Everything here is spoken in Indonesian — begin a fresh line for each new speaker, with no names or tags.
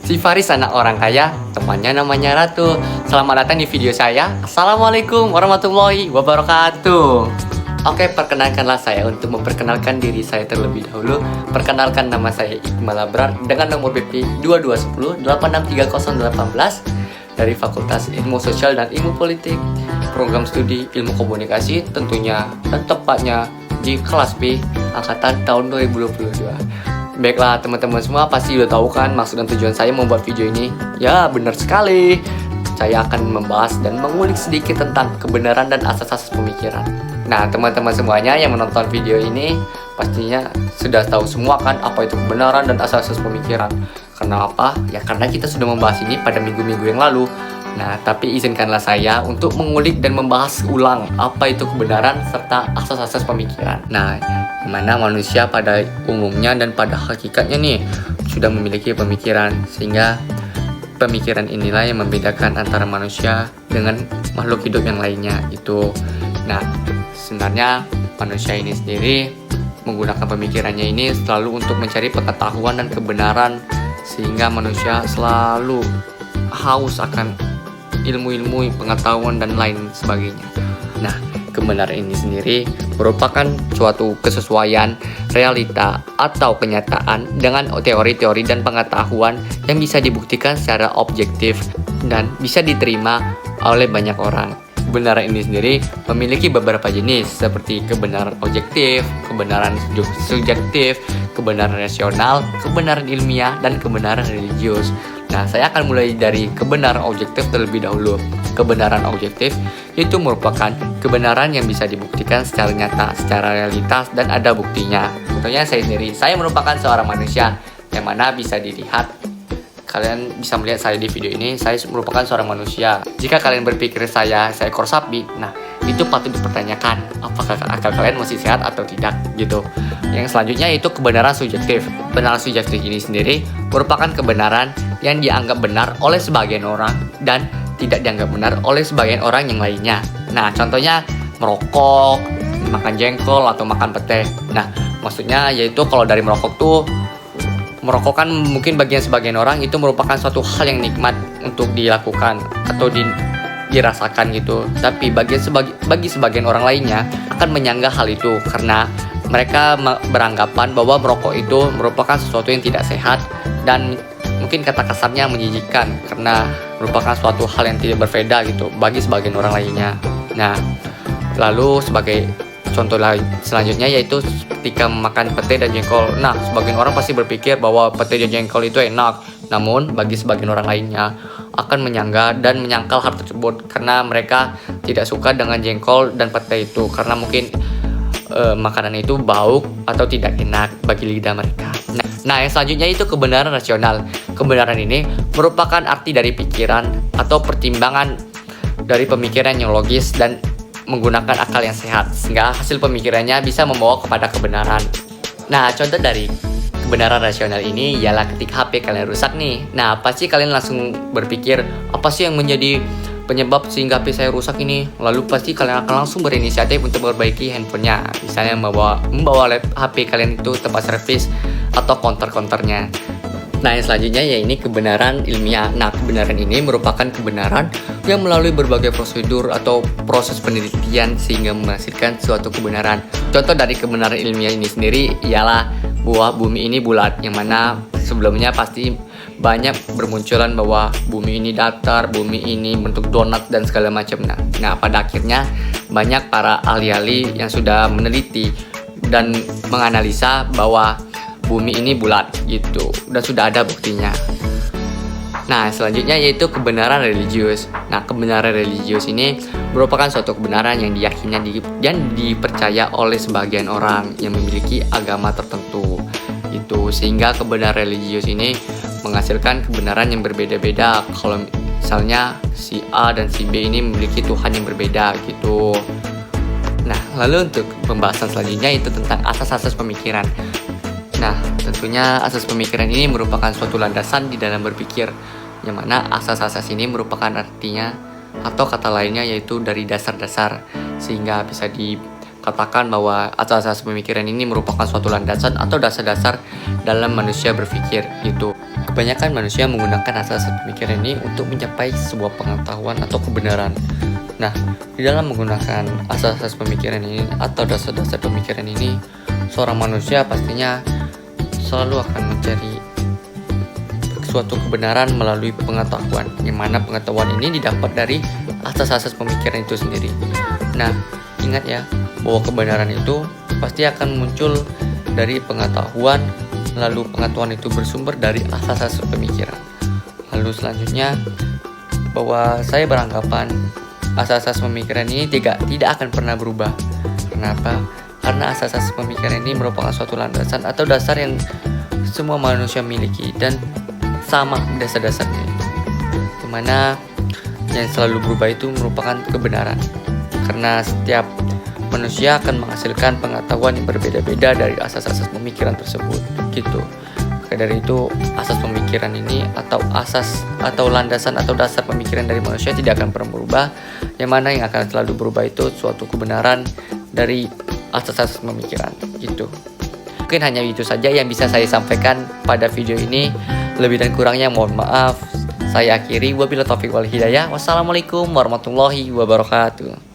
Si Faris anak orang kaya, temannya namanya Ratu. Selamat datang di video saya. Assalamualaikum warahmatullahi wabarakatuh. Oke, perkenalkanlah saya untuk memperkenalkan diri saya terlebih dahulu. Perkenalkan, nama saya Iqmal Abrar dengan nomor BP 2210 8630018 dari Fakultas Ilmu Sosial dan Ilmu Politik, program studi Ilmu Komunikasi tentunya, dan tepatnya di kelas B angkatan tahun 2022. Baiklah teman-teman semua, pasti udah tahu kan maksud dan tujuan saya membuat video ini. Ya, benar sekali. Saya akan membahas dan mengulik sedikit tentang kebenaran dan asas-asas pemikiran. Nah, teman-teman semuanya yang menonton video ini pastinya sudah tahu semua kan apa itu kebenaran dan asas-asas pemikiran. Karena apa? Ya karena kita sudah membahas ini pada minggu-minggu yang lalu. Nah, tapi izinkanlah saya untuk mengulik dan membahas ulang apa itu kebenaran serta asas-asas pemikiran. Nah, dimana manusia pada umumnya dan pada hakikatnya nih sudah memiliki pemikiran, sehingga pemikiran inilah yang membedakan antara manusia dengan makhluk hidup yang lainnya itu. Nah, sebenarnya manusia ini sendiri menggunakan pemikirannya ini selalu untuk mencari pengetahuan dan kebenaran, sehingga manusia selalu haus akan ilmu-ilmu, pengetahuan, dan lain sebagainya. Nah, kebenaran ini sendiri merupakan suatu kesesuaian realita atau kenyataan dengan teori-teori dan pengetahuan yang bisa dibuktikan secara objektif dan bisa diterima oleh banyak orang. Kebenaran ini sendiri memiliki beberapa jenis seperti kebenaran objektif, kebenaran subjektif, kebenaran rasional, kebenaran ilmiah, dan kebenaran religius. Nah, saya akan mulai dari kebenaran objektif terlebih dahulu. Kebenaran objektif itu merupakan kebenaran yang bisa dibuktikan secara nyata, secara realitas, dan ada buktinya. Contohnya saya sendiri, saya merupakan seorang manusia yang mana bisa dilihat. Kalian bisa melihat saya di video ini, saya merupakan seorang manusia. Jika kalian berpikir saya seekor sapi, nah itu patut dipertanyakan apakah akal kalian masih sehat atau tidak gitu. Yang selanjutnya yaitu kebenaran subjektif. Kebenaran subjektif ini sendiri merupakan kebenaran yang dianggap benar oleh sebagian orang dan tidak dianggap benar oleh sebagian orang yang lainnya. Nah, contohnya merokok, makan jengkol, atau makan pete. Nah, maksudnya yaitu kalau dari merokok kan mungkin sebagian orang itu merupakan suatu hal yang nikmat untuk dilakukan atau dirasakan gitu. Tapi bagi sebagian orang lainnya akan menyanggah hal itu karena mereka beranggapan bahwa merokok itu merupakan sesuatu yang tidak sehat dan mungkin kata kasarnya menjijikkan karena merupakan suatu hal yang tidak berbeda gitu bagi sebagian orang lainnya. Nah, lalu sebagai contoh selanjutnya yaitu ketika makan pete dan jengkol. Nah, sebagian orang pasti berpikir bahwa pete dan jengkol itu enak. Namun, bagi sebagian orang lainnya akan menyanggah dan menyangkal hal tersebut karena mereka tidak suka dengan jengkol dan pete itu karena mungkin makanan itu bau atau tidak enak bagi lidah mereka. Nah, yang selanjutnya itu kebenaran rasional. Kebenaran ini merupakan arti dari pikiran atau pertimbangan dari pemikiran yang logis dan menggunakan akal yang sehat, sehingga hasil pemikirannya bisa membawa kepada kebenaran. Nah, contoh dari kebenaran rasional ini ialah ketika HP kalian rusak nih. Nah, pasti kalian langsung berpikir, apa sih yang menjadi penyebab sehingga HP saya rusak ini? Lalu pasti kalian akan langsung berinisiatif untuk memperbaiki handphonenya. Misalnya membawa HP kalian itu tempat servis atau counter-counternya. Nah, yang selanjutnya ya ini kebenaran ilmiah. Nah, kebenaran ini merupakan kebenaran yang melalui berbagai prosedur atau proses penelitian sehingga menghasilkan suatu kebenaran. Contoh dari kebenaran ilmiah ini sendiri ialah bahwa bumi ini bulat, yang mana sebelumnya pasti banyak bermunculan bahwa bumi ini datar, bumi ini bentuk donat dan segala macam. Nah, pada akhirnya banyak para ahli-ahli yang sudah meneliti dan menganalisa bahwa bumi ini bulat gitu, dan sudah ada buktinya. Nah, selanjutnya yaitu kebenaran religius. Nah, kebenaran religius ini merupakan suatu kebenaran yang diyakini dan dipercaya oleh sebagian orang yang memiliki agama tertentu itu, sehingga kebenaran religius ini menghasilkan kebenaran yang berbeda-beda. Kalau misalnya si A dan si B ini memiliki Tuhan yang berbeda gitu. Nah, lalu untuk pembahasan selanjutnya itu tentang asas-asas pemikiran. Nah, tentunya asas pemikiran ini merupakan suatu landasan di dalam berpikir, yang mana asas-asas ini merupakan artinya atau kata lainnya yaitu dari dasar-dasar, sehingga bisa dikatakan bahwa asas-asas pemikiran ini merupakan suatu landasan atau dasar-dasar dalam manusia berpikir gitu. Kebanyakan manusia menggunakan asas-asas pemikiran ini untuk mencapai sebuah pengetahuan atau kebenaran. Nah, di dalam menggunakan asas-asas pemikiran ini atau dasar-dasar pemikiran ini, seorang manusia pastinya selalu akan mencari suatu kebenaran melalui pengetahuan, yang mana pengetahuan ini didapat dari asas-asas pemikiran itu sendiri. Nah, ingat ya, bahwa kebenaran itu pasti akan muncul dari pengetahuan, lalu pengetahuan itu bersumber dari asas-asas pemikiran. Lalu selanjutnya, bahwa saya beranggapan asas-asas pemikiran ini tidak akan pernah berubah. Kenapa? Karena asas-asas pemikiran ini merupakan suatu landasan atau dasar yang semua manusia miliki dan sama dasar-dasarnya, dimana yang selalu berubah itu merupakan kebenaran, karena setiap manusia akan menghasilkan pengetahuan yang berbeda-beda dari asas-asas pemikiran tersebut gitu. Maka dari itu, asas pemikiran ini atau asas atau landasan atau dasar pemikiran dari manusia tidak akan pernah berubah, yang mana yang akan selalu berubah itu suatu kebenaran dari asas-asas pemikiran gitu. Mungkin hanya itu saja yang bisa saya sampaikan pada video ini. Lebih dan kurangnya mohon maaf. Saya akhiri, wabillahi taufiq wal hidayah. Wassalamualaikum warahmatullahi wabarakatuh.